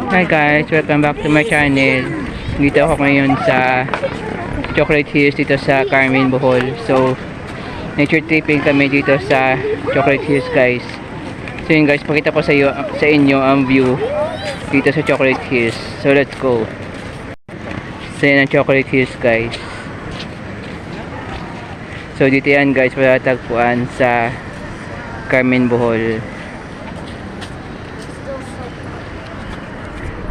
Hi guys, welcome back to my channel. Dito ako ngayon sa Chocolate Hills dito sa Carmen Bohol. So, nature tripping kami dito sa Chocolate Hills guys. So yun guys, pakita ko sa inyo ang view dito sa Chocolate Hills. So let's go. So yan ang Chocolate Hills guys. So dito yan guys, matatagpuan sa Carmen Bohol.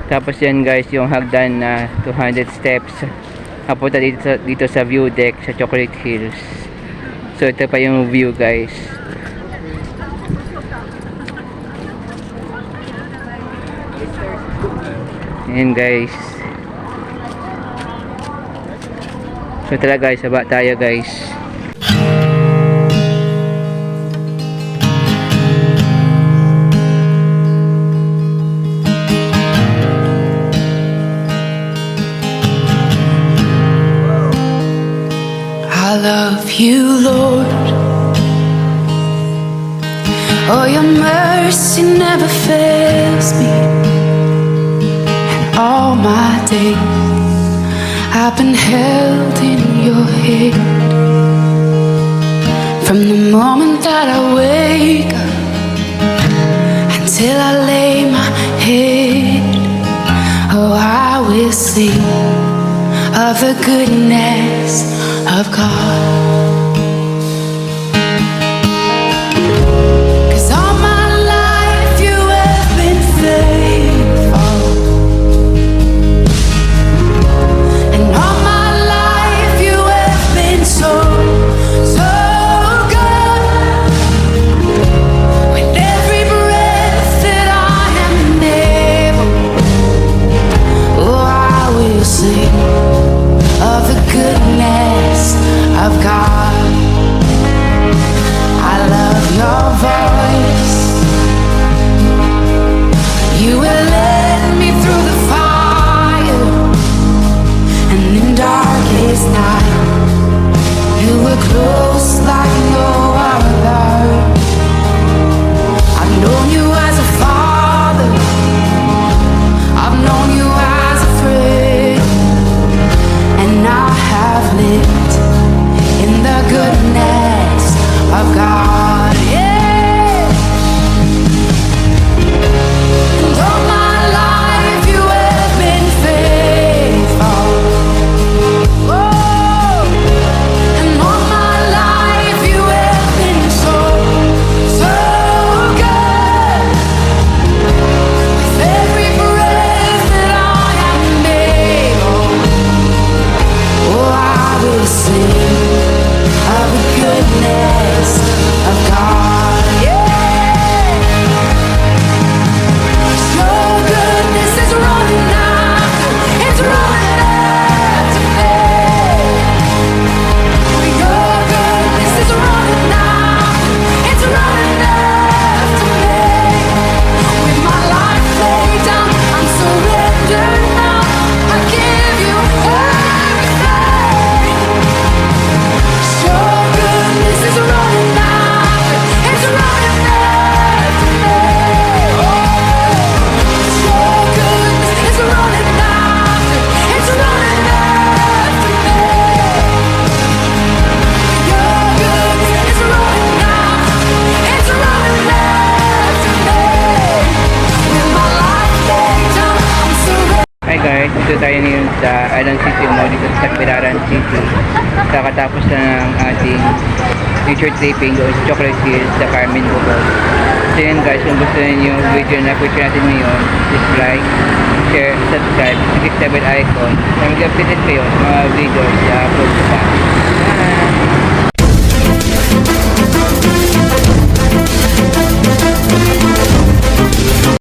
Tapos yan guys, yung hagdan na 200 steps papunta dito sa view deck sa Chocolate Hills. So ito pa yung view guys. Yan guys. So tara guys, saba tayo guys. I love you, Lord. Oh, your mercy never fails me. And all my days I've been held in your hand. From the moment that I wake up until I lay my head, oh, I will sing of the goodness of God. 'Cause all my life you have been faithful, and all my life you have been so, so good. With every breath that I am able, oh, I will sing of the goodness of God. I love your voice. You will lead me through the fire, and in darkest night you were close like no other. I've known you as a father, I've known you as a friend, and I have lived in the goodness of God. Yeah. And all my life you have been faithful. Oh. And all my life you have been so, so good. With every breath that I am able, oh, I will sing of the goodness of God. Yeah. Your goodness is running after, it's running after me. Your goodness is running after, it's running after me. With my life laid down, I'm surrendered now. I give you everything. Your goodness is running after, it's running after me. Your goodness is running after, it's running after me. Your goodness is running after, it's running after me. With my life laid down, I'm surrendered. Hi guys, dito tayo ngayon sa Island City mo dito sa Piraran City. Kakatapos na ng ating nature tripping doon sa Chocolate Hills sa Carmen Bohol. So yun guys, kung gusto niyo yung video na picture natin ngayon, please like, share, subscribe, click the bell icon na mag-updated kayo sa mga videos na upload ko pa. Bye!